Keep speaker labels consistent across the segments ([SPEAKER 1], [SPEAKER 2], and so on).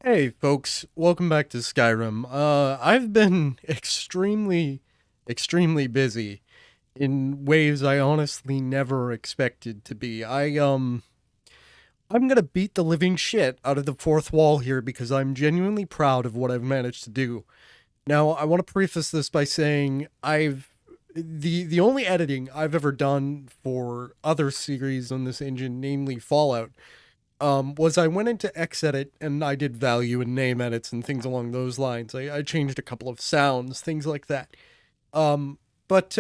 [SPEAKER 1] Hey folks, welcome back to Skyrim. I've been extremely busy in ways I honestly never expected to be. I'm gonna beat the living shit out of the fourth wall here because I'm genuinely proud of what I've managed to do. Now, I want to preface this by saying the only editing I've ever done for other series on this engine, namely Fallout, was I went into Xedit and I did value and name edits and things along those lines. I changed a couple of sounds, things like that. Um, but,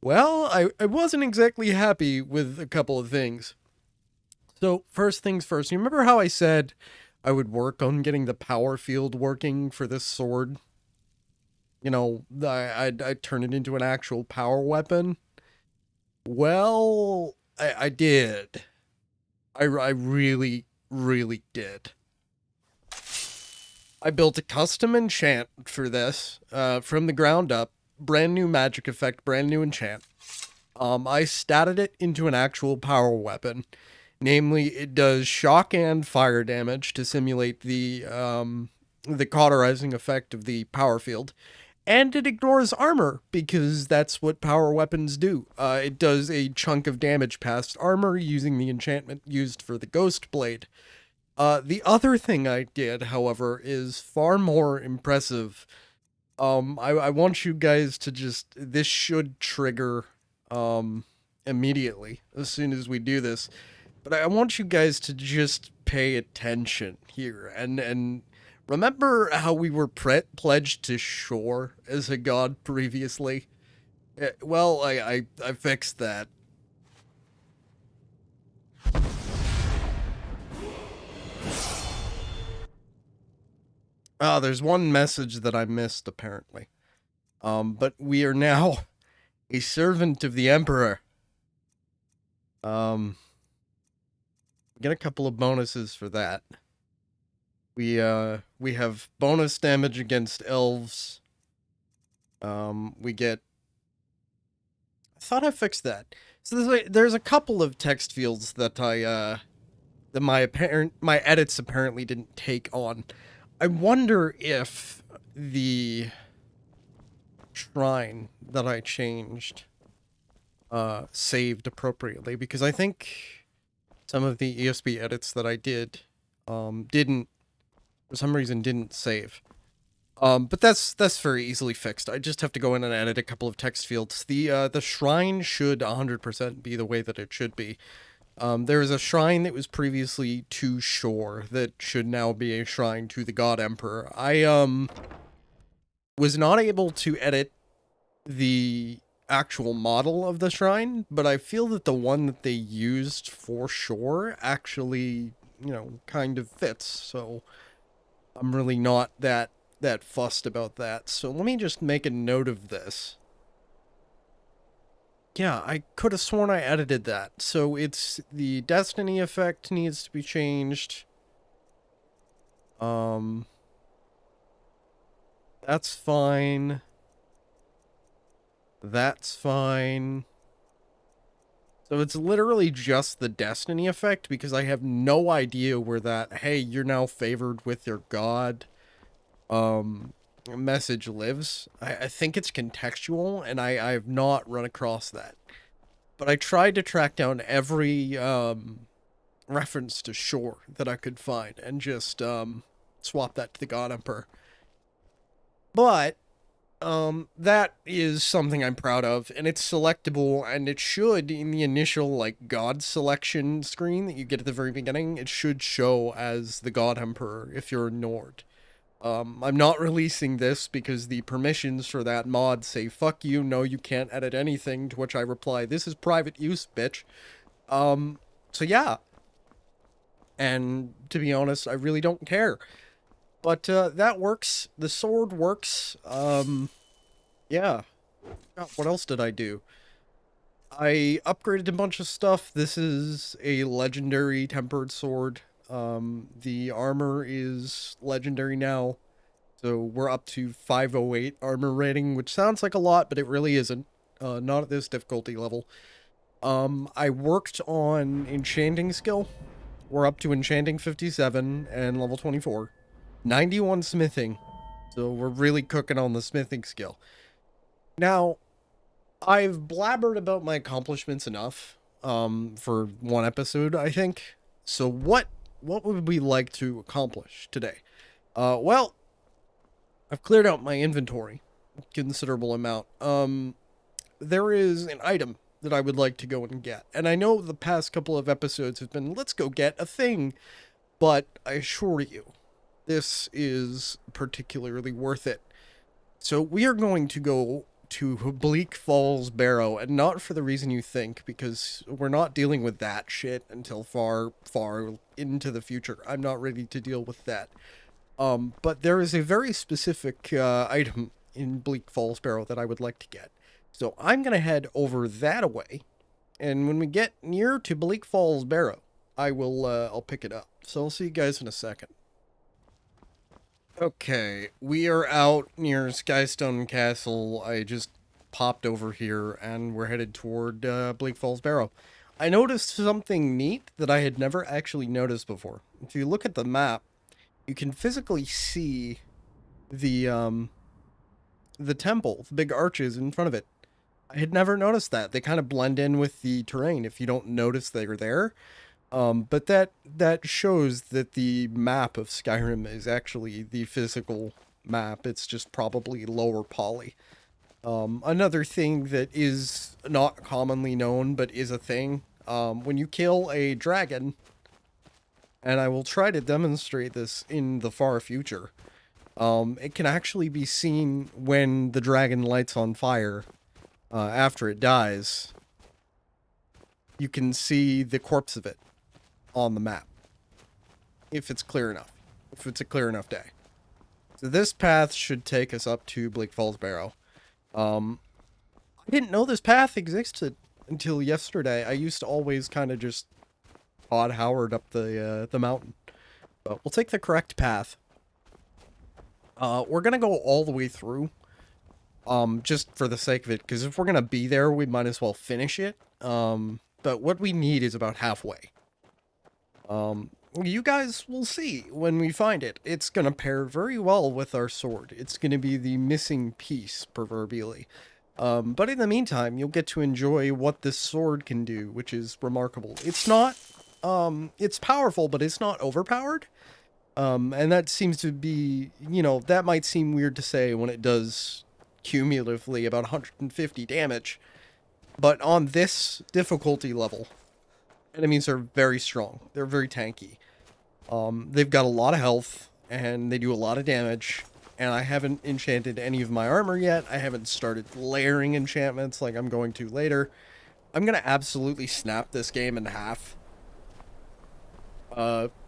[SPEAKER 1] well, I wasn't exactly happy with a couple of things. So, first things first, you remember how I said I would work on getting the power field working for this sword? You know, I'd turn it into an actual power weapon? Well, I did. I really did. I built a custom enchant for this, from the ground up. Brand new magic effect, brand new enchant. I statted it into an actual power weapon. Namely, it does shock and fire damage to simulate the cauterizing effect of the power field. And it ignores armor, because that's what power weapons do. It does a chunk of damage past armor using the enchantment used for the Ghost Blade. The other thing I did, however, is far more impressive. I want you guys to this should trigger, immediately, as soon as we do this. But I want you guys to just pay attention here, and remember how we were pledged to shore as a god previously? Well, I fixed that. Oh, there's one message that I missed, apparently. But we are now a servant of the Emperor. Get a couple of bonuses for that. We have bonus damage against elves. We get... I thought I fixed that. So there's a couple of text fields that that my edits apparently didn't take on. I wonder if the shrine that I changed saved appropriately, because I think some of the ESP edits that I did didn't, for some reason, didn't save. But that's very easily fixed. I just have to go in and edit a couple of text fields. The shrine should 100% be the way that it should be. There is a shrine that was previously to shore that should now be a shrine to the God Emperor. I was not able to edit the actual model of the shrine, but I feel that the one that they used for shore actually, kind of fits. So I'm really not that fussed about that. So let me just make a note of this. Yeah, I could have sworn I edited that. So it's the destiny effect needs to be changed. That's fine. That's fine. So it's literally just the destiny effect, because I have no idea where that, hey, you're now favored with your god, message lives. I think it's contextual, and I have not run across that. But I tried to track down every reference to shore that I could find and just swap that to the God Emperor. But that is something I'm proud of, and it's selectable, and it should, in the initial, God selection screen that you get at the very beginning, it should show as the God Emperor if you're a Nord. I'm not releasing this because the permissions for that mod say, fuck you, no, you can't edit anything, to which I reply, this is private use, bitch. So yeah. And, to be honest, I really don't care. But, that works. The sword works. Yeah. God, what else did I do? I upgraded a bunch of stuff. This is a legendary tempered sword. The armor is legendary now. So we're up to 508 armor rating, which sounds like a lot, but it really isn't. Not at this difficulty level. I worked on enchanting skill. We're up to enchanting 57 and level 24. 91 smithing. So we're really cooking on the smithing skill. Now, I've blabbered about my accomplishments enough for one episode, I think. So what would we like to accomplish today? Well, I've cleared out my inventory, considerable amount. There is an item that I would like to go and get. And I know the past couple of episodes have been, let's go get a thing. But I assure you, this is particularly worth it. So we are going to go to Bleak Falls Barrow, and not for the reason you think, because we're not dealing with that shit until far, far into the future. I'm not ready to deal with that. But there is a very specific item in Bleak Falls Barrow that I would like to get. So I'm going to head over that way, and when we get near to Bleak Falls Barrow, I'll pick it up. So I'll see you guys in a second. Okay, we are out near Skystone Castle. I just popped over here, and we're headed toward Bleak Falls Barrow. I noticed something neat that I had never actually noticed before. If you look at the map, you can physically see the temple, the big arches in front of it. I had never noticed that. They kind of blend in with the terrain if you don't notice they're there. But that shows that the map of Skyrim is actually the physical map. It's just probably lower poly. Another thing that is not commonly known, but is a thing, when you kill a dragon, and I will try to demonstrate this in the far future, it can actually be seen when the dragon lights on fire, after it dies. You can see the corpse of it on the map, if it's clear enough, if it's a clear enough day. So this path should take us up to Bleak Falls Barrow. I didn't know this path existed until yesterday. I used to always kind of just Todd Howard up the mountain, but we'll take the correct path. We're gonna go all the way through, just for the sake of it, because if we're gonna be there, we might as well finish it. But what we need is about halfway. You guys will see when we find it. It's gonna pair very well with our sword. It's gonna be the missing piece, proverbially. But in the meantime, you'll get to enjoy what this sword can do, which is remarkable. It's not, it's powerful, but it's not overpowered. And that seems to be, that might seem weird to say when it does cumulatively about 150 damage. But on this difficulty level, enemies are very strong. They're very tanky. They've got a lot of health, and they do a lot of damage. And I haven't enchanted any of my armor yet. I haven't started layering enchantments like I'm going to later. I'm going to absolutely snap this game in half.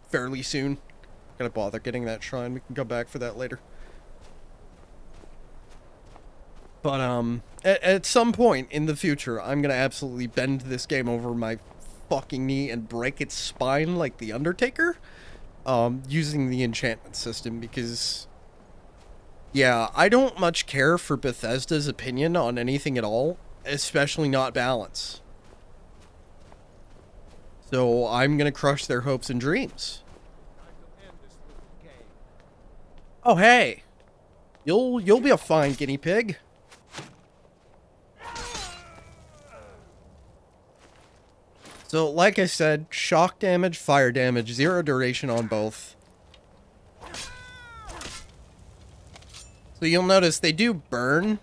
[SPEAKER 1] Fairly soon. Gotta bother getting that shrine. We can come back for that later. But, at some point in the future, I'm gonna absolutely bend this game over my fucking knee and break its spine like the Undertaker, using the enchantment system, because, yeah, I don't much care for Bethesda's opinion on anything at all, especially not balance. So I'm gonna crush their hopes and dreams. Oh, hey! You'll be a fine guinea pig. So, like I said, shock damage, fire damage, 0 duration on both. So you'll notice they do burn,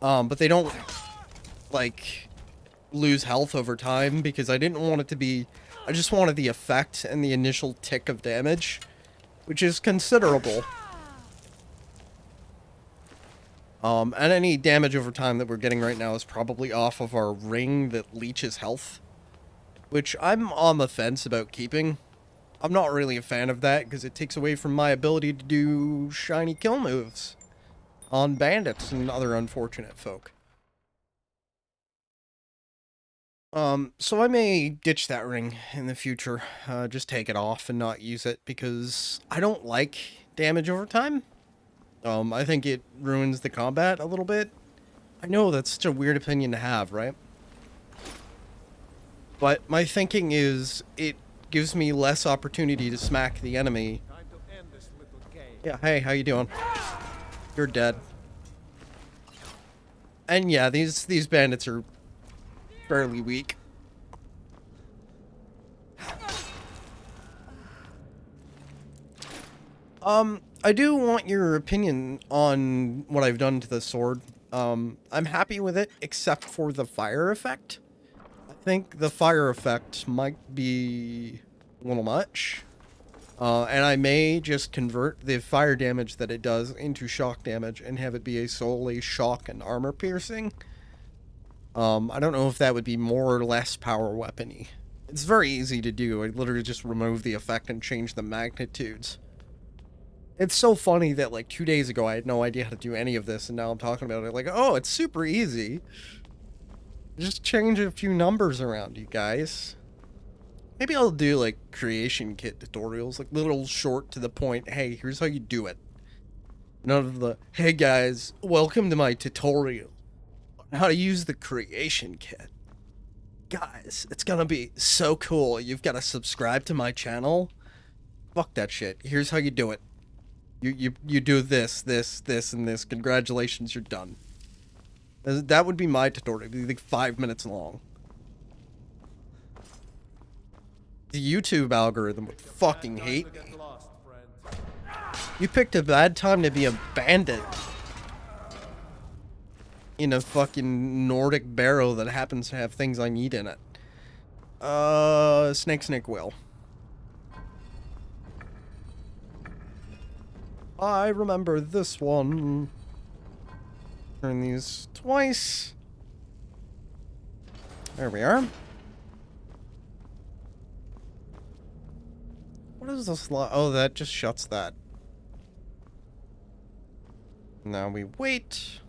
[SPEAKER 1] but they don't, like, lose health over time, because I didn't want it to be... I just wanted the effect and the initial tick of damage, which is considerable. And any damage over time that we're getting right now is probably off of our ring that leeches health, which I'm on the fence about keeping. I'm not really a fan of that, because it takes away from my ability to do shiny kill moves on bandits and other unfortunate folk. So I may ditch that ring in the future, just take it off and not use it, because I don't like damage over time. I think it ruins the combat a little bit. I know that's such a weird opinion to have, right? But my thinking is, it gives me less opportunity to smack the enemy Yeah, hey, how you doing? You're dead. And yeah, these bandits are fairly weak. I do want your opinion on what I've done to the sword. I'm happy with it, except for the fire effect. I think the fire effect might be a little much. And I may just convert the fire damage that it does into shock damage and have it be a solely shock and armor piercing. I don't know if that would be more or less power weapony. It's very easy to do. I literally just remove the effect and change the magnitudes. It's so funny that like 2 days ago I had no idea how to do any of this, and now I'm talking about it like, oh, it's super easy. Just change a few numbers around, you guys. Maybe I'll do like creation kit tutorials, like little short to the point, hey, here's how you do it. None of the, hey guys, welcome to my tutorial on how to use the creation kit. Guys, it's gonna be so cool. You've got to subscribe to my channel. Fuck that shit. Here's how you do it. You do this, and this. Congratulations, you're done. That would be my tutorial. It'd be like 5 minutes long. The YouTube algorithm would fucking hate me. You picked a bad time to be a bandit. In a fucking Nordic barrow that happens to have things I need in it. Snake whale. I remember this one. Turn these twice. There we are. What is this? Oh, that just shuts that. Now we wait.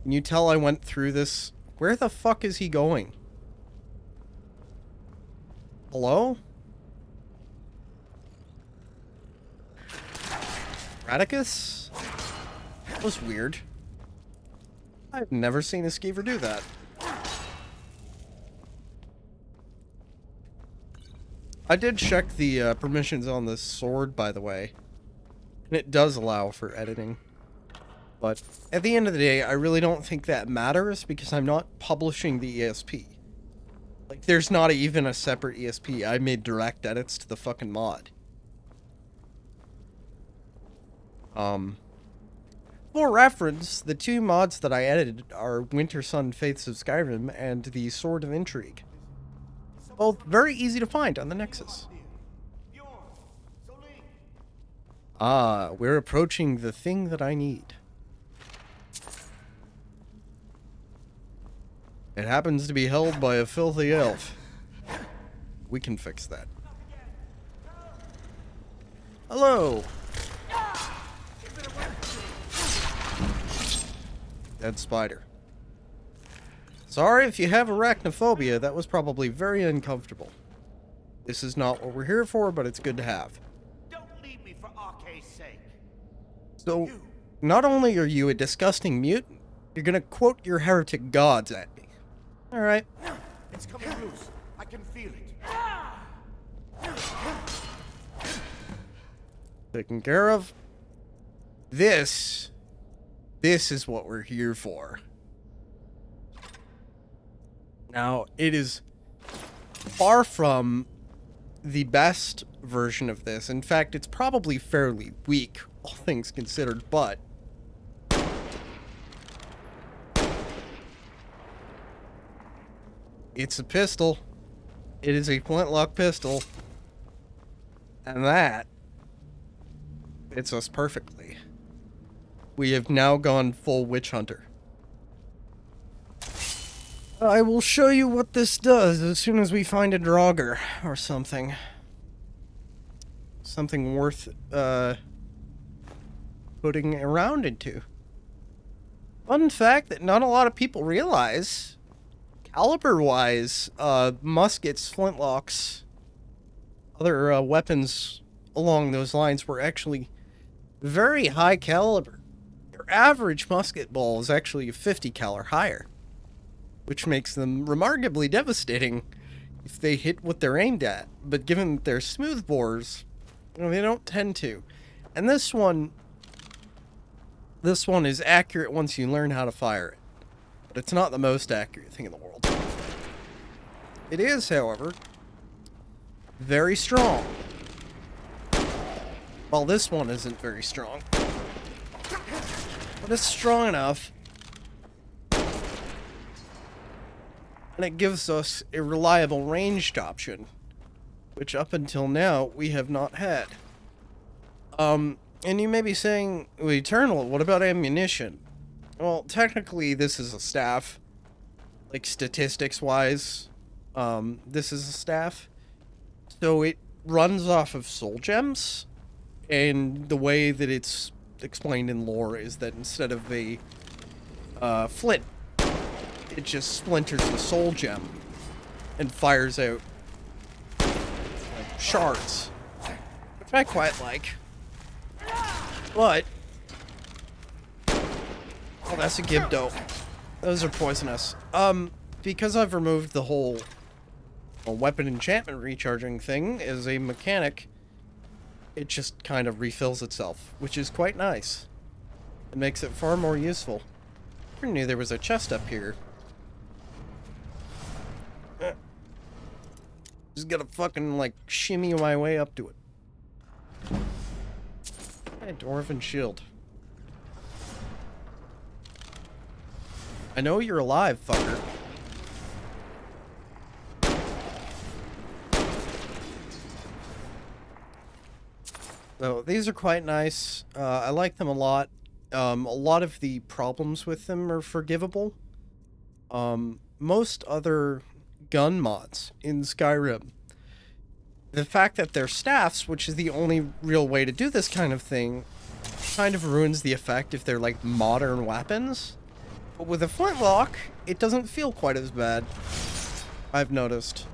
[SPEAKER 1] Can you tell I went through this? Where the fuck is he going? Hello? Radicus? That was weird. I've never seen a skeever do that. I did check the permissions on this sword, by the way. And it does allow for editing. But at the end of the day, I really don't think that matters because I'm not publishing the ESP. Like, there's not even a separate ESP. I made direct edits to the fucking mod. For reference, the two mods that I edited are Winter Sun Faiths of Skyrim and the Sword of Intrigue. Both very easy to find on the Nexus. Ah, we're approaching the thing that I need. It happens to be held by a filthy elf. We can fix that. Hello! Dead spider. Sorry if you have arachnophobia, that was probably very uncomfortable. This is not what we're here for, but it's good to have.
[SPEAKER 2] Don't leave me for RK's sake.
[SPEAKER 1] So, not only are you a disgusting mutant, you're gonna quote your heretic gods at me. Alright.
[SPEAKER 2] It's coming loose. I can feel it.
[SPEAKER 1] Taken care of. This is what we're here for. Now, it is far from the best version of this. In fact, it's probably fairly weak, all things considered, but it's a pistol. It is a flintlock pistol. And that fits us perfectly. We have now gone full witch hunter. I will show you what this does as soon as we find a Draugr or something. Something worth putting around into. Fun fact that not a lot of people realize, caliber-wise, muskets, flintlocks, other weapons along those lines were actually very high caliber. Your average musket ball is actually a 50 cal or higher, which makes them remarkably devastating if they hit what they're aimed at. But given that they're smooth bores, you know, they don't tend to. And this one is accurate once you learn how to fire it. But it's not the most accurate thing in the world. It is, however, very strong. Well, this one isn't very strong. But it's strong enough. And it gives us a reliable ranged option, which up until now we have not had. And you may be saying, well, Eternal, what about ammunition? Well, technically this is a staff. Like, statistics-wise, this is a staff. So it runs off of soul gems, and the way that it's explained in lore is that instead of the flint, it just splinters the soul gem and fires out like shards, which I quite like. But oh, that's a Gibdo. Those are poisonous. Because I've removed the whole weapon enchantment recharging thing as a mechanic, it just kind of refills itself, which is quite nice. It makes it far more useful. I knew there was a chest up here. Just gotta fucking, like, shimmy my way up to it. Hey, Dwarven Shield. I know you're alive, fucker. So, these are quite nice. I like them a lot. A lot of the problems with them are forgivable. Most other gun mods in Skyrim, the fact that they're staffs, which is the only real way to do this kind of thing, kind of ruins the effect if they're like modern weapons. But with a flintlock, it doesn't feel quite as bad, I've noticed.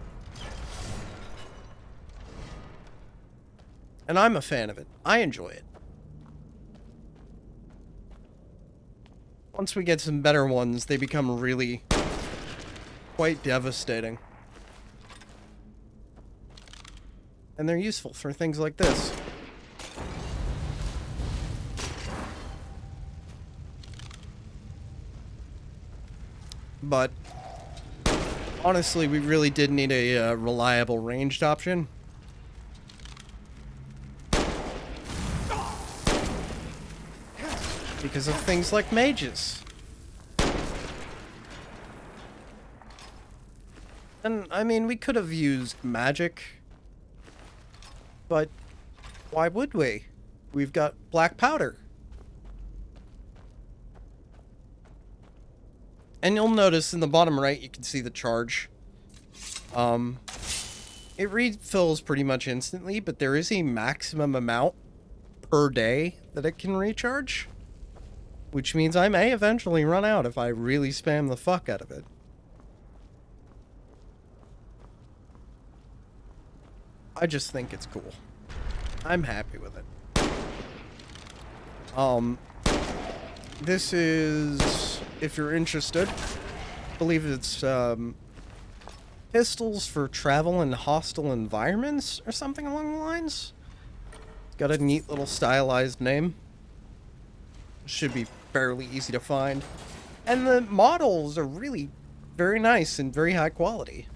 [SPEAKER 1] And I'm a fan of it. I enjoy it. Once we get some better ones, they become really quite devastating. And they're useful for things like this. But honestly, we really did need a reliable ranged option. Because of things like mages. And, I mean, we could have used magic. But why would we? We've got black powder. And you'll notice in the bottom right, you can see the charge. It refills pretty much instantly, but there is a maximum amount per day that it can recharge. Which means I may eventually run out if I really spam the fuck out of it. I just think it's cool. I'm happy with it. This is, if you're interested, I believe it's pistols for travel in hostile environments or something along the lines. It's got a neat little stylized name. Should be fairly easy to find. And the models are really very nice and very high quality.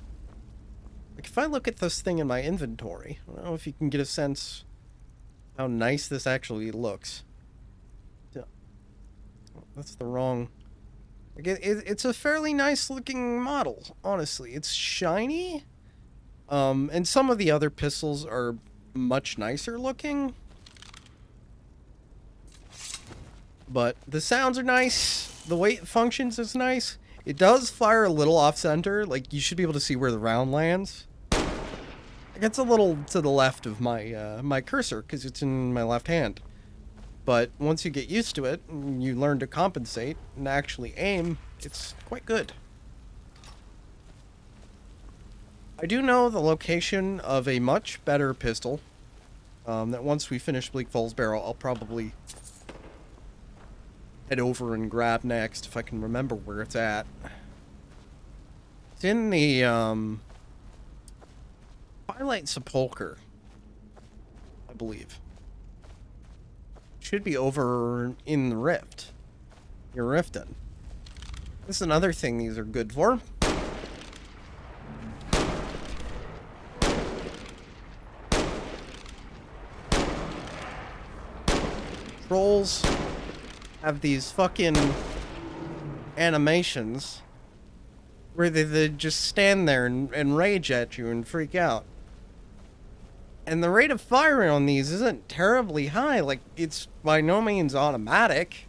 [SPEAKER 1] Like, if I look at this thing in my inventory, I don't know if you can get a sense how nice this actually looks. Yeah. That's the wrong... Like, it's a fairly nice looking model, honestly. It's shiny. And some of the other pistols are much nicer looking. But the sounds are nice. The way it functions is nice. It does fire a little off-center. Like, you should be able to see where the round lands. Like, it's a little to the left of my my cursor, because it's in my left hand. But once you get used to it, and you learn to compensate and actually aim, it's quite good. I do know the location of a much better pistol. That once we finish Bleak Falls Barrel, I'll probably head over and grab next, if I can remember where it's at. It's in the, Twilight Sepulchre, I believe. should be over in the rift. Your riften. This is another thing these are good for. Trolls have these fucking animations where they just stand there and rage at you and freak out. And the rate of fire on these isn't terribly high. Like, it's by no means automatic.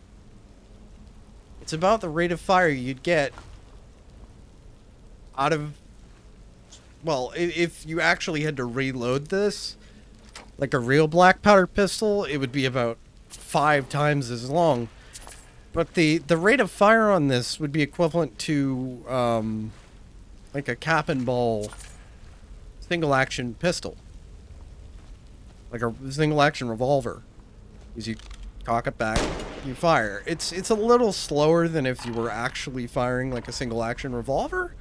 [SPEAKER 1] It's about the rate of fire you'd get out of... Well, if you actually had to reload this, like a real black powder pistol, it would be about 5 times as long. But the rate of fire on this would be equivalent to, like a cap and ball single-action pistol. Like a single-action revolver. As you cock it back, you fire. It's a little slower than if you were actually firing like a single-action revolver.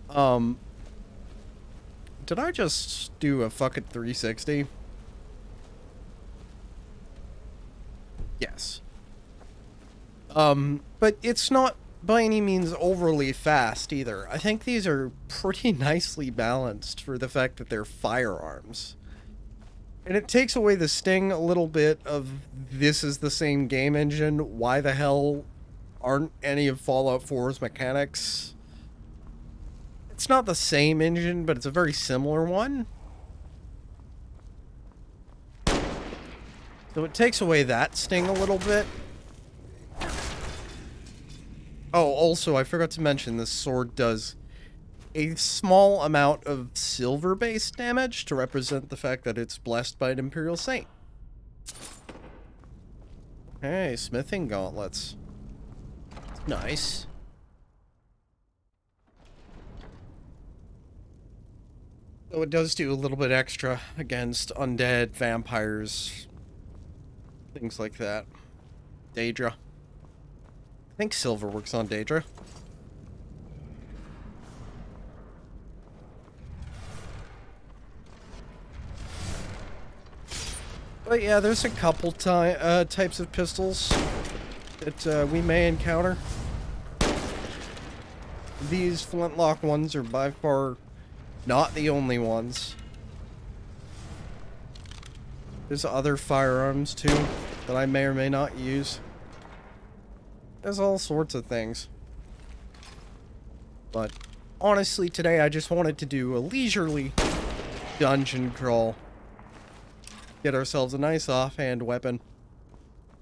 [SPEAKER 1] Did I just do a fucking 360? Yes. But it's not by any means overly fast either. I think these are pretty nicely balanced for the fact that they're firearms. And it takes away the sting a little bit of this is the same game engine. Why the hell aren't any of Fallout 4's mechanics? It's not the same engine, but it's a very similar one. So it takes away that sting a little bit. Oh, also, I forgot to mention this sword does a small amount of silver-based damage to represent the fact that it's blessed by an Imperial Saint. Hey, smithing gauntlets. Nice. So it does do a little bit extra against undead, vampires, things like that. Daedra. I think silver works on Daedra. But yeah, there's a couple types of pistols that we may encounter. These flintlock ones are by far not the only ones. There's other firearms too that I may or may not use. There's all sorts of things. But honestly, today I just wanted to do a leisurely dungeon crawl. Get ourselves a nice offhand weapon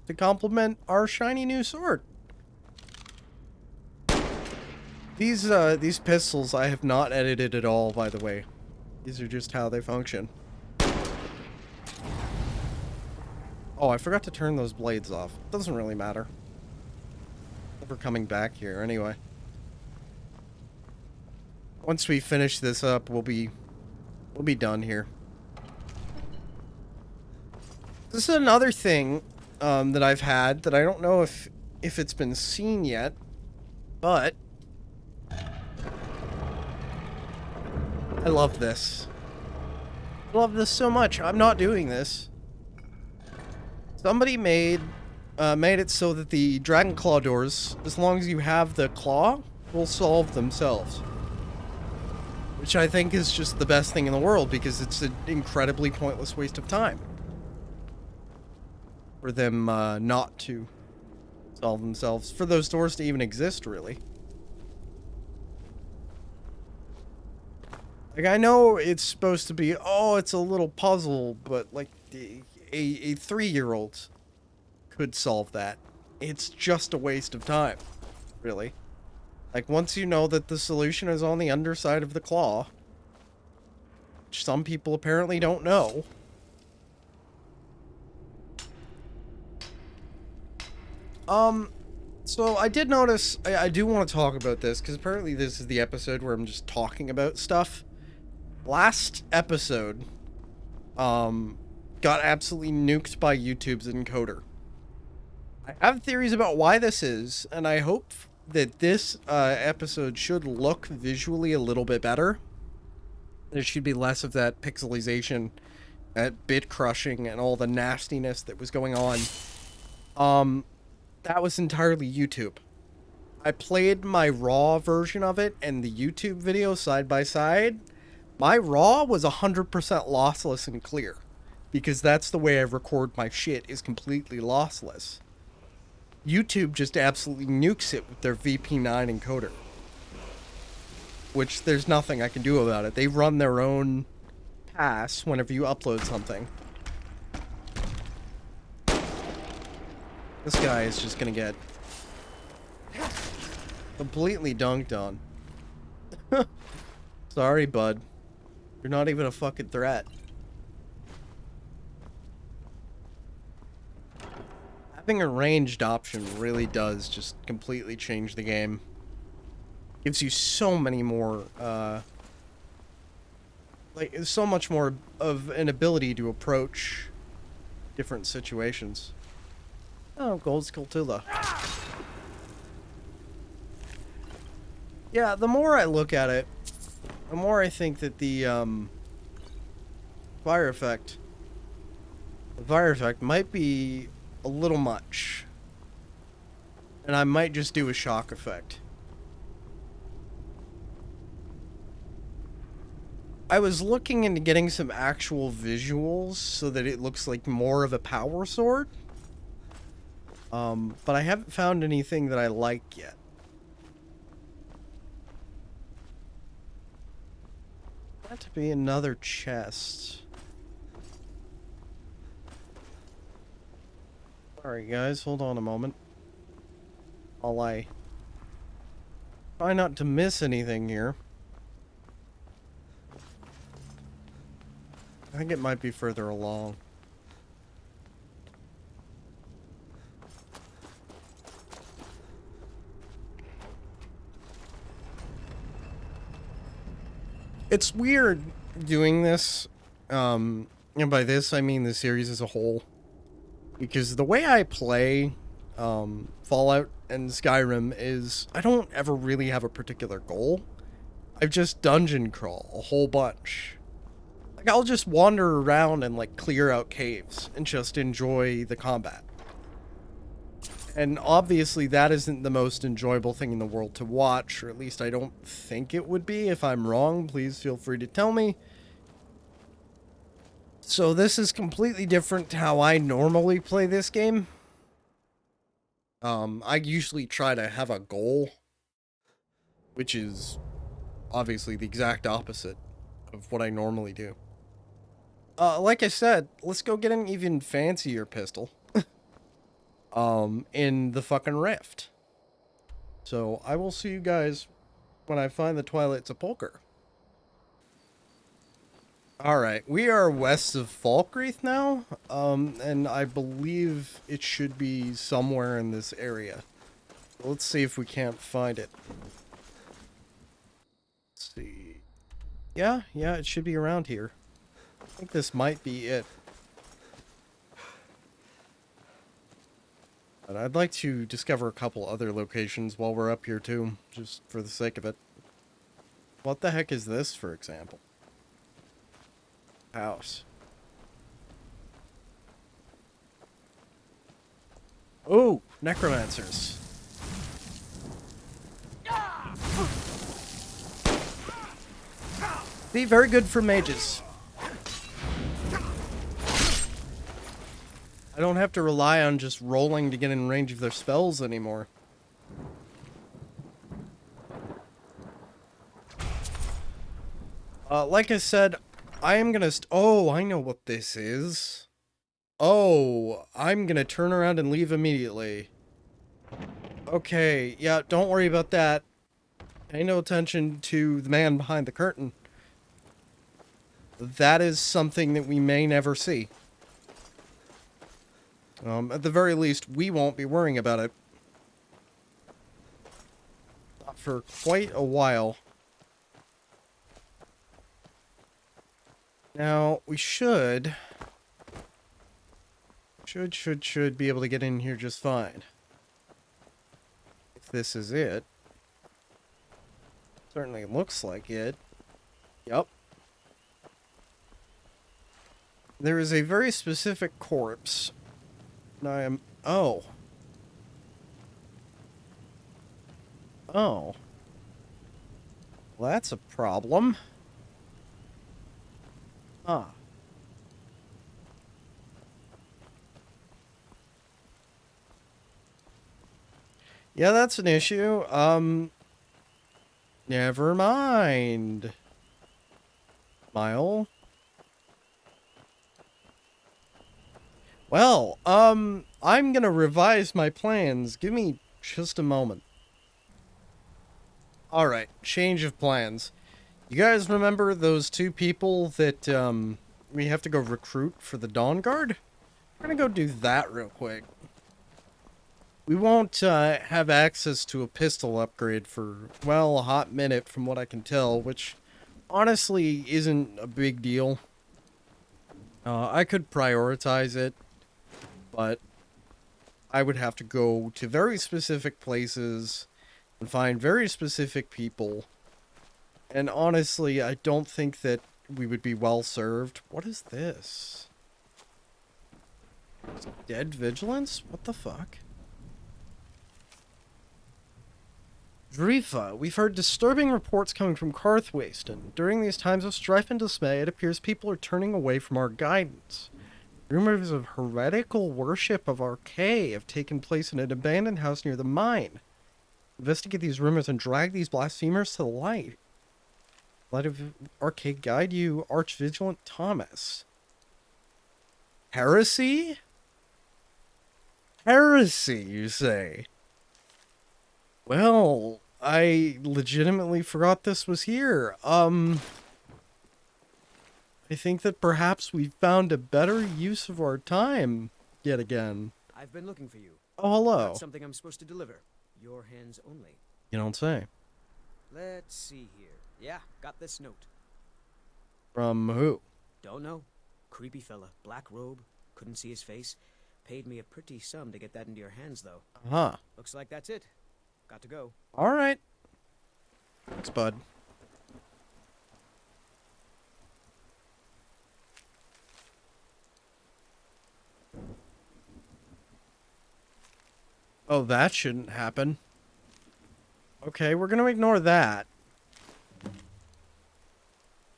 [SPEAKER 1] to complement our shiny new sword. These pistols I have not edited at all, by the way. These are just how they function. Oh, I forgot to turn those blades off. Doesn't really matter. We're coming back here anyway. Once we finish this up, we'll be done here. This is another thing that I've had that I don't know if it's been seen yet, but I love this. I love this so much. I'm not doing this. Somebody made it so that the dragon claw doors, as long as you have the claw, will solve themselves. Which I think is just the best thing in the world, because it's an incredibly pointless waste of time for them not to solve themselves, for those doors to even exist, really. Like, I know it's supposed to be, oh, it's a little puzzle, but like a 3-year-old could solve that. It's just a waste of time, really. Like, once you know that the solution is on the underside of the claw, which some people apparently don't know, so I did notice, I do want to talk about this, because apparently this is the episode where I'm just talking about stuff. Last episode, got absolutely nuked by YouTube's encoder. I have theories about why this is, and I hope that this episode should look visually a little bit better. There should be less of that pixelization, that bit crushing, and all the nastiness that was going on That was entirely YouTube. I played my raw version of it and the YouTube video side by side. My raw was 100% lossless and clear, because that's the way I record my shit, is completely lossless. YouTube just absolutely nukes it with their VP9 encoder, which there's nothing I can do about it. They run their own pass whenever you upload something. This guy is just gonna get completely dunked on. Sorry, bud. You're not even a fucking threat. Having a ranged option really does just completely change the game. Gives you so many more, like, so much more of an ability to approach different situations. Oh, Gold Skulltula. Yeah, the more I look at it, the more I think that the fire effect might be a little much. And I might just do a shock effect. I was looking into getting some actual visuals so that it looks like more of a power sword. But I haven't found anything that I like yet. That to be another chest. Alright guys, hold on a moment. While I try not to miss anything here. I think it might be further along. It's weird doing this, and by this I mean the series as a whole, because the way I play Fallout and Skyrim is I don't ever really have a particular goal. I've just dungeon crawl a whole bunch. Like, I'll just wander around and like clear out caves and just enjoy the combat. And obviously that isn't the most enjoyable thing in the world to watch, or at least I don't think it would be. If I'm wrong, please feel free to tell me. So this is completely different to how I normally play this game. I usually try to have a goal, which is obviously the exact opposite of what I normally do. Like I said, let's go get an even fancier pistol. In the fucking rift. So I will see you guys when I find the Twilight Sepulchre. Alright, we are west of Falkreath now, and I believe it should be somewhere in this area. Let's see if we can't find it. Let's see. Yeah, it should be around here. I think this might be it. But I'd like to discover a couple other locations while we're up here too, just for the sake of it. What the heck is this, for example? House. Oh, necromancers. Be very good for mages. I don't have to rely on just rolling to get in range of their spells anymore. Like I said, I am gonna oh, I know what this is. Oh, I'm gonna turn around and leave immediately. Okay, yeah, don't worry about that. Pay no attention to the man behind the curtain. That is something that we may never see. At the very least, we won't be worrying about it. Not for quite a while. Now, we should be able to get in here just fine. If this is it. Certainly looks like it. Yup. There is a very specific corpse. And I am Oh. Oh. Well, that's a problem. Huh. Yeah, that's an issue. Never mind. Mile. Well, I'm gonna revise my plans. Give me just a moment. Alright, change of plans. You guys remember those two people that, we have to go recruit for the Dawn Guard? We're gonna go do that real quick. We won't, have access to a pistol upgrade for, well, a hot minute from what I can tell, which honestly isn't a big deal. I could prioritize it, but I would have to go to very specific places and find very specific people. And honestly, I don't think that we would be well served. What is this? Dead vigilance? What the fuck? Drifa, we've heard disturbing reports coming from Karthwasten. During these times of strife and dismay, it appears people are turning away from our guidance. Rumors of heretical worship of Arcade have taken place in an abandoned house near the mine. Investigate these rumors and drag these blasphemers to the light. Light of Arcade guide you, Archvigilant Thomas. Heresy? Heresy, you say? Well, I legitimately forgot this was here. I think that perhaps we found a better use of our time yet again.
[SPEAKER 3] I've been looking for you.
[SPEAKER 1] Oh, hello.
[SPEAKER 3] Got something I'm supposed to deliver. Your hands only.
[SPEAKER 1] You don't say.
[SPEAKER 3] Let's see here. Yeah, got this note.
[SPEAKER 1] From who?
[SPEAKER 3] Don't know. Creepy fella. Black robe. Couldn't see his face. Paid me a pretty sum to get that into your hands, though.
[SPEAKER 1] Huh.
[SPEAKER 3] Looks like that's it. Got to go.
[SPEAKER 1] Alright. Thanks, bud. Oh, that shouldn't happen. Okay, we're gonna ignore that.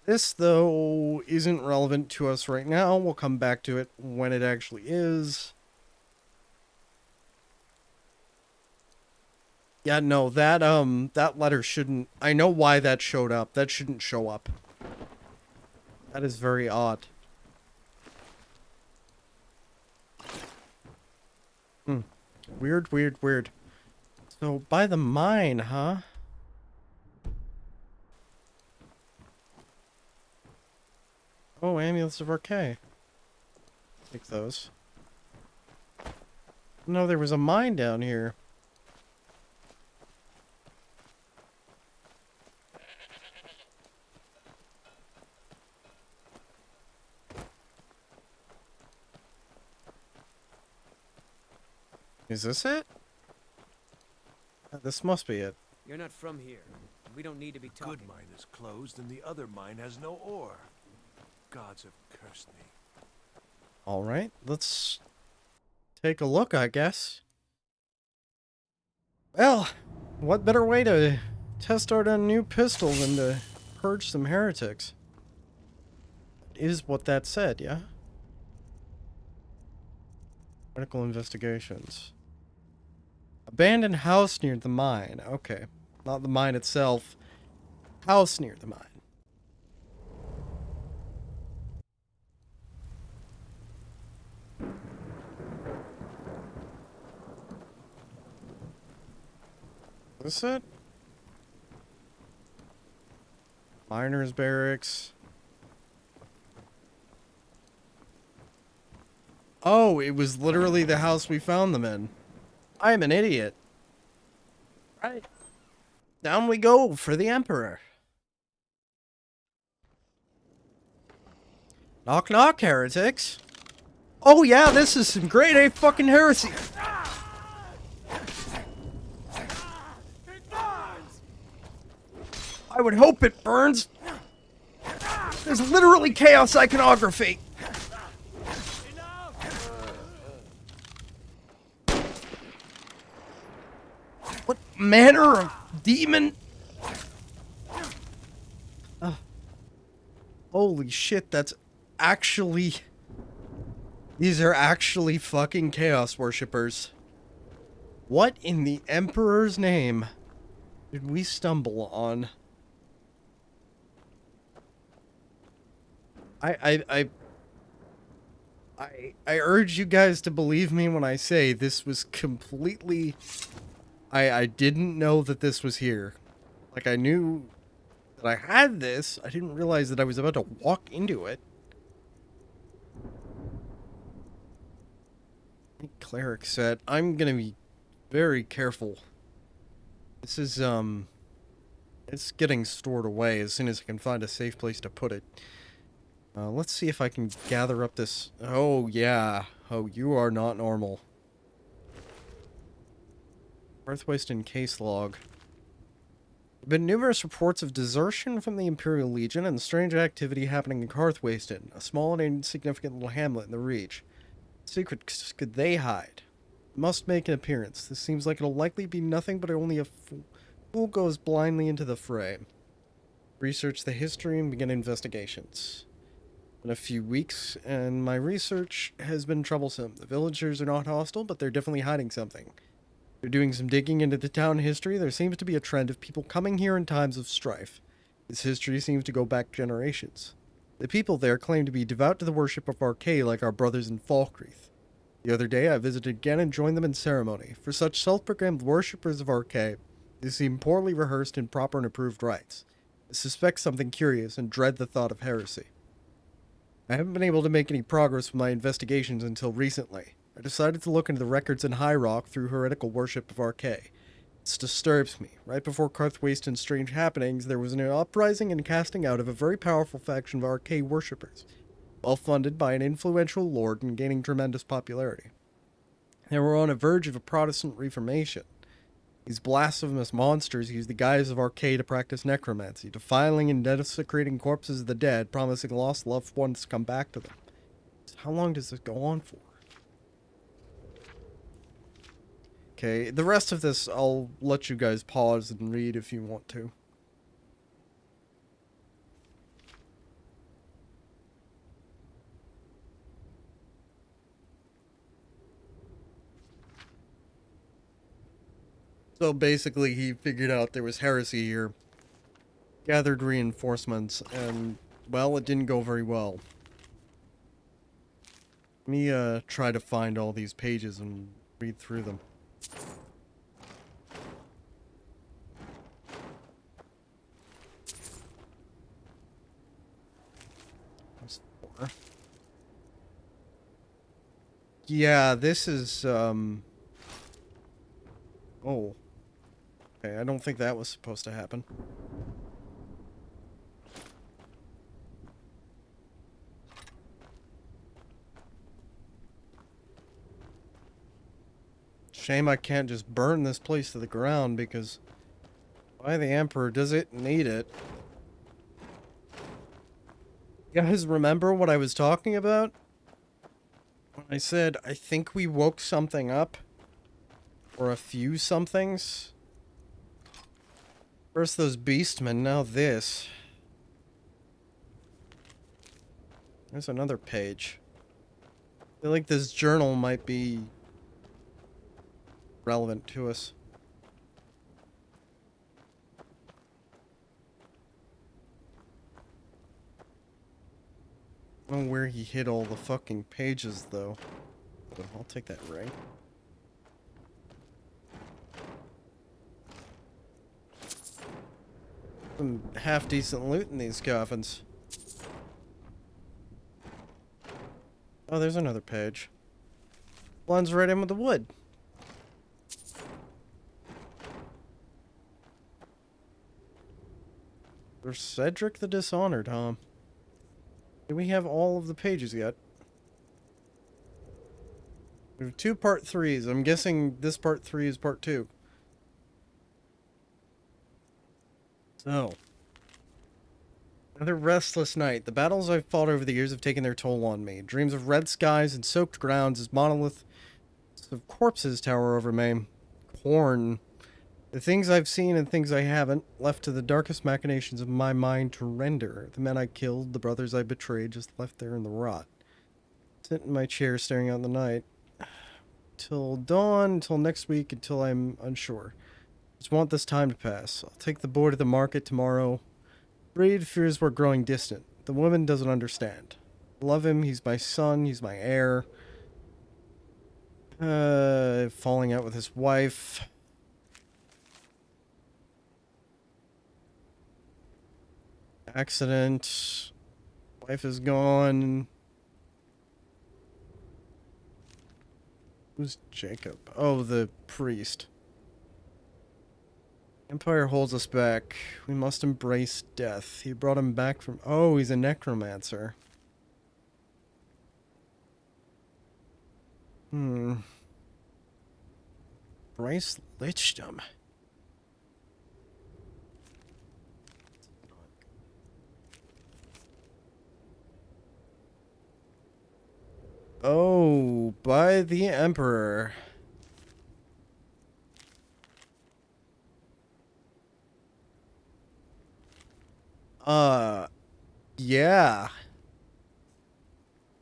[SPEAKER 1] This, though, isn't relevant to us right now. We'll come back to it when it actually is. Yeah, no, that letter shouldn't... I know why that showed up. That shouldn't show up. That is very odd. Weird, weird, weird. So, by the mine, huh? Oh, amulets of Arcade. Take those. No, there was a mine down here. Is this it? This must be it.
[SPEAKER 3] You're not from here. We don't need to be talking.
[SPEAKER 2] Good mine is closed and the other mine has no ore. Gods have cursed me.
[SPEAKER 1] Alright, let's take a look, I guess. Well, what better way to test out a new pistol than to purge some heretics? Is what that said, yeah? Medical investigations. Abandoned house near the mine. Okay. Not the mine itself. House near the mine. Is this it? Miners' barracks. Oh, it was literally the house we found them in. I am an idiot. Right. Down we go for the Emperor. Knock knock, heretics. Oh yeah, this is some grade A fucking heresy. I would hope it burns. There's literally chaos iconography. What manner of demon? Holy shit, that's actually... These are actually fucking Chaos Worshippers. What in the Emperor's name did we stumble on? I urge you guys to believe me when I say this was completely... I didn't know that this was here. Like, I knew that I had this. I didn't realize that I was about to walk into it. Cleric set. I'm gonna be very careful. This is, it's getting stored away as soon as I can find a safe place to put it. Let's see if I can gather up this... Oh, yeah. Oh, you are not normal. Earthwaste case log. There have been numerous reports of desertion from the Imperial Legion and strange activity happening in Karthwasten, a small and insignificant little hamlet in the Reach. Secrets could they hide? Must make an appearance. This seems like it'll likely be nothing but only a fool goes blindly into the fray. Research the history and begin investigations. In a few weeks, and my research has been troublesome. The villagers are not hostile, but they're definitely hiding something. They're doing some digging into the town history. There seems to be a trend of people coming here in times of strife. This history seems to go back generations. The people there claim to be devout to the worship of Archay like our brothers in Falkreath. The other day I visited again and joined them in ceremony. For such self-proclaimed worshippers of Archay, they seem poorly rehearsed in proper and approved rites. I suspect something curious and dread the thought of heresy. I haven't been able to make any progress with my investigations until recently. I decided to look into the records in High Rock through heretical worship of Archay. This disturbs me. Right before Karthwasten's strange happenings, there was an uprising and casting out of a very powerful faction of Archay worshippers, well funded by an influential lord and gaining tremendous popularity. They were on the verge of a Protestant Reformation. These blasphemous monsters used the guise of Archay to practice necromancy, defiling and desecrating corpses of the dead, promising lost loved ones to come back to them. So how long does this go on for? Okay, the rest of this I'll let you guys pause and read if you want to. So basically he figured out there was heresy here, gathered reinforcements, and, well, it didn't go very well. Let me try to find all these pages and read through them. Yeah, this is, oh. Okay, I don't think that was supposed to happen. Shame I can't just burn this place to the ground, because why the Emperor does it need it? You guys remember what I was talking about? When I said, I think we woke something up. Or a few somethings. First those beastmen, now this. There's another page. I feel like this journal might be relevant to us. I don't know where he hid all the fucking pages, though. But I'll take that right. Some half-decent loot in these coffins. Oh, there's another page. Blends right in with the wood. There's Cedric the Dishonored, huh? Do we have all of the pages yet? We have 2 part 3s. I'm guessing this part 3 is part 2. So. Another restless night. The battles I've fought over the years have taken their toll on me. Dreams of red skies and soaked grounds as monoliths of corpses tower over me. Corn. The things I've seen and things I haven't, left to the darkest machinations of my mind to render. The men I killed, the brothers I betrayed, just left there in the rot. Sit in my chair staring out in the night. Till dawn, until next week, until I'm unsure. Just want this time to pass. I'll take the boy to the market tomorrow. Reed fears we're growing distant. The woman doesn't understand. Love him, he's my son, he's my heir. Falling out with his wife. Accident. Wife is gone. Who's Jacob? Oh, the priest. Empire holds us back. We must embrace death. He brought him back from... Oh, he's a necromancer. Bryce Lichdom. Oh, by the Emperor. Yeah.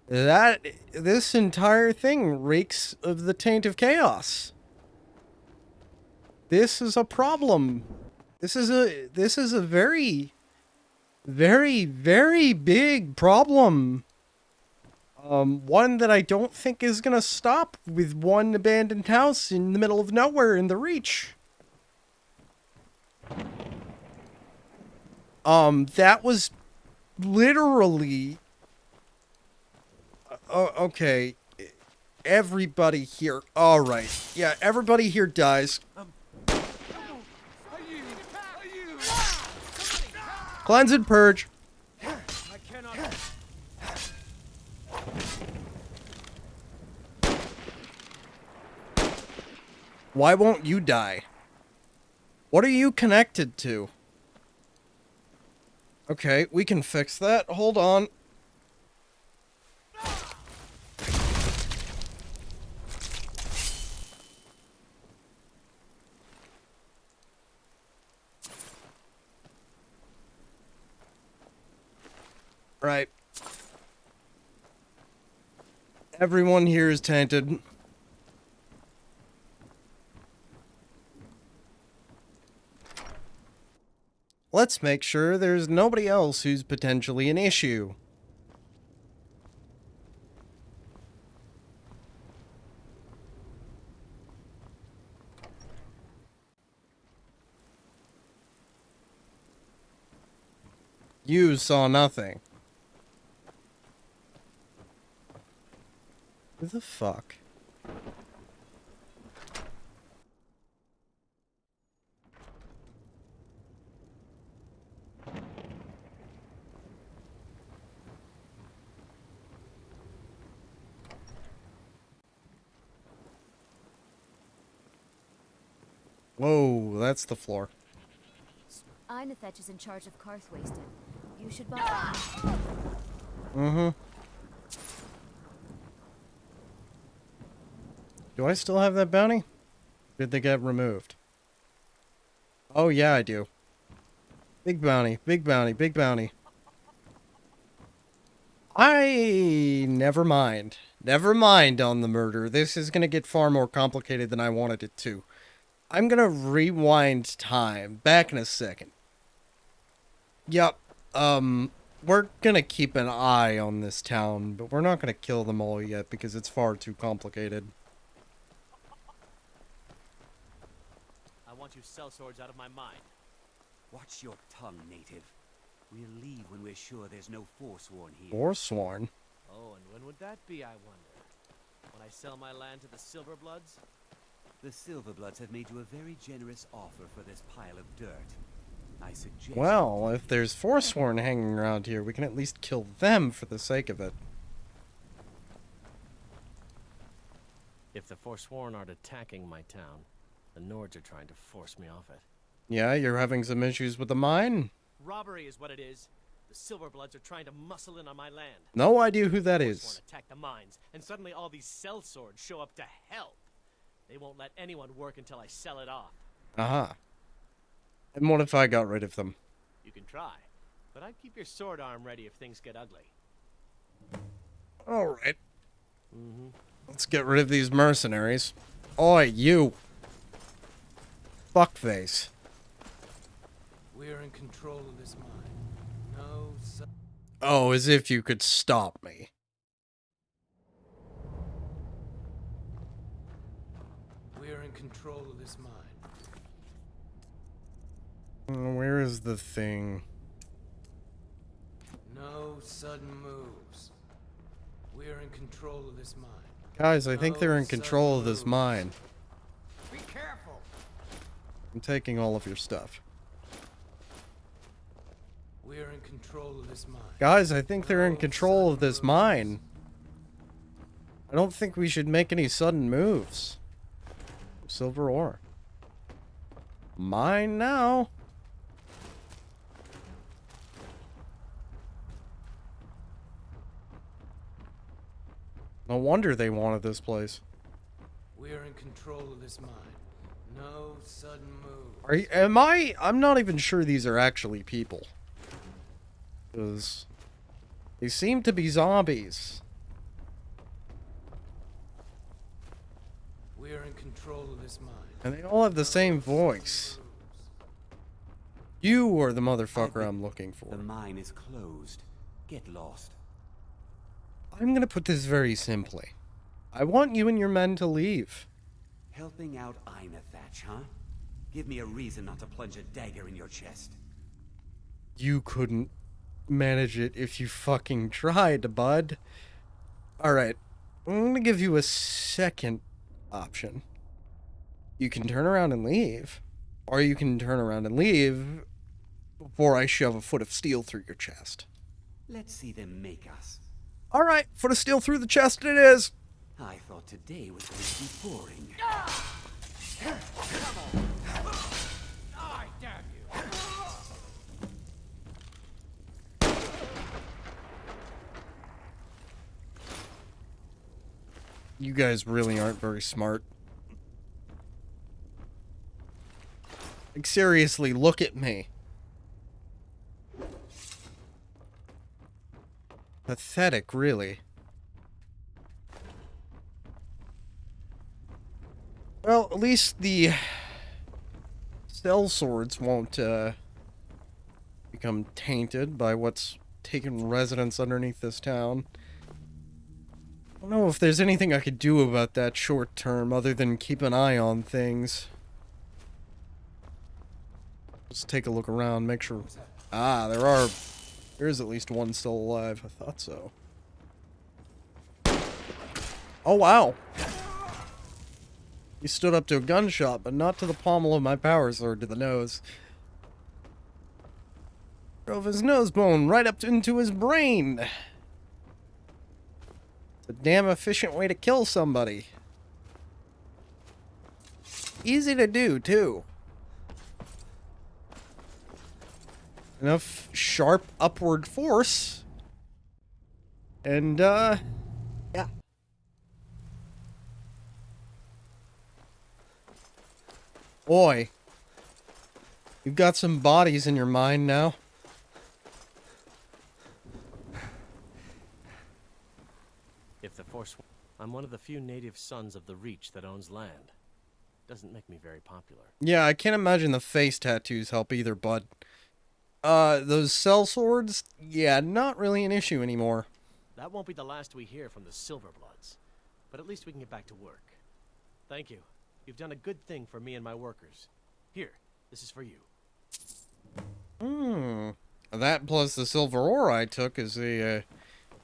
[SPEAKER 1] This entire thing reeks of the taint of chaos. This is a problem. This is a very, very, very big problem. One that I don't think is gonna stop with one abandoned house in the middle of nowhere in the Reach. That was literally... okay. Everybody here... Alright. Yeah, everybody here dies. Cleanse and purge. Why won't you die? What are you connected to? Okay, we can fix that. Hold on. Right. Everyone here is tainted. Let's make sure there's nobody else who's potentially an issue. You saw nothing. Who the fuck? Whoa, that's the floor.
[SPEAKER 4] Einethech is in charge of Karth Wasted. You should buy...
[SPEAKER 1] Mm-hmm. Do I still have that bounty? Did they get removed? Oh yeah, I do. Big bounty, big bounty, big bounty. Never mind. Never mind on the murder. This is gonna get far more complicated than I wanted it to. I'm gonna rewind time. Back in a second. Yup. We're gonna keep an eye on this town, but we're not gonna kill them all yet because it's far too complicated.
[SPEAKER 5] I want you sellswords out of my mind.
[SPEAKER 6] Watch your tongue, native. We'll leave when we're sure there's no Forsworn here.
[SPEAKER 1] Forsworn?
[SPEAKER 5] Oh, and when would that be, I wonder? When I sell my land to the Silverbloods?
[SPEAKER 6] The Silverbloods have made you a very generous offer for this pile of dirt. I suggest...
[SPEAKER 1] Well, if there's Forsworn hanging around here, we can at least kill them for the sake of it.
[SPEAKER 5] If the Forsworn aren't attacking my town, the Nords are trying to force me off it.
[SPEAKER 1] Yeah, you're having some issues with the mine?
[SPEAKER 5] Robbery is what it is. The Silverbloods are trying to muscle in on my land.
[SPEAKER 1] No idea who that
[SPEAKER 5] Forsworn
[SPEAKER 1] is.
[SPEAKER 5] attack the mines, and suddenly all these sellswords show up to help. They won't let anyone work until I sell it off.
[SPEAKER 1] Uh-huh. And what if I got rid of them?
[SPEAKER 5] You can try, but I'd keep your sword arm ready if things get ugly.
[SPEAKER 1] Alright. Let's get rid of these mercenaries. Oi, you! Fuckface.
[SPEAKER 7] We're in control of this mine. No,
[SPEAKER 1] Oh, as if you could stop me.
[SPEAKER 7] we're in control of this mine.
[SPEAKER 1] Where is the thing?
[SPEAKER 7] No sudden moves. We're in control of this mine.
[SPEAKER 1] Guys, I think they're in
[SPEAKER 7] No
[SPEAKER 1] control of
[SPEAKER 7] sudden
[SPEAKER 1] this
[SPEAKER 7] moves.
[SPEAKER 1] mine.
[SPEAKER 2] Be careful.
[SPEAKER 1] I'm taking all of your stuff.
[SPEAKER 7] We're in control of this mine.
[SPEAKER 1] Guys, I think they're in
[SPEAKER 7] No
[SPEAKER 1] control of
[SPEAKER 7] sudden
[SPEAKER 1] this
[SPEAKER 7] moves.
[SPEAKER 1] mine. I don't think we should make any sudden moves. Silver ore. Mine now. No wonder they wanted this place.
[SPEAKER 7] We're in control of this mine. No sudden moves.
[SPEAKER 1] Are you, I'm not even sure these are actually people. Because they seem to be zombies.
[SPEAKER 7] We're in control of this mine.
[SPEAKER 1] And they all have the same voice. You are the motherfucker I'm looking
[SPEAKER 6] The
[SPEAKER 1] for.
[SPEAKER 6] mine is closed. Get lost.
[SPEAKER 1] I'm gonna put this very simply. I want you and your men to leave.
[SPEAKER 6] Helping out Einathatch, huh? Give me a reason not to plunge a dagger in your chest.
[SPEAKER 1] You couldn't manage it if you fucking tried, bud. Alright, I'm gonna give you a second option. You can turn around and leave, or you can turn around and leave before I shove a foot of steel through your chest.
[SPEAKER 6] Let's see them make us.
[SPEAKER 1] Alright, foot of steel through the chest it is!
[SPEAKER 6] I thought today was going to be boring.
[SPEAKER 2] I damn you.
[SPEAKER 1] You guys really aren't very smart. Like, seriously, look at me. Pathetic, really. Well, at least the cell swords won't become tainted by what's taken residence underneath this town. I don't know if there's anything I could do about that short term other than keep an eye on things. Let's take a look around, make sure... Ah, there's at least one still alive. I thought so. Oh, wow. He stood up to a gunshot, but not to the pommel of my power sword to the nose. Drove his nose bone right up into his brain. It's a damn efficient way to kill somebody. Easy to do, too. Enough sharp upward force. And, yeah. Boy. You've got some bodies in your mind now.
[SPEAKER 5] If the Force... I'm one of the few native sons of the Reach that owns land. Doesn't make me very popular.
[SPEAKER 1] Yeah, I can't imagine the face tattoos help either, bud. Those cell swords? Yeah, not really an issue anymore.
[SPEAKER 5] That won't be the last we hear from the Silverbloods. But at least we can get back to work. Thank you. You've done a good thing for me and my workers. Here, this is for you.
[SPEAKER 1] That plus the silver ore I took is a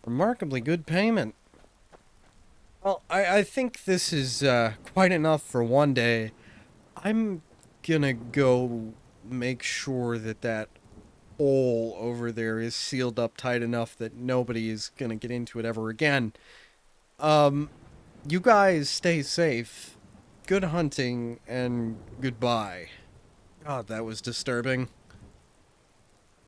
[SPEAKER 1] remarkably good payment. Well, I think this is quite enough for one day. I'm gonna go make sure that that hole over there is sealed up tight enough that nobody is gonna get into it ever again. You guys stay safe. Good hunting and goodbye. God, that was disturbing.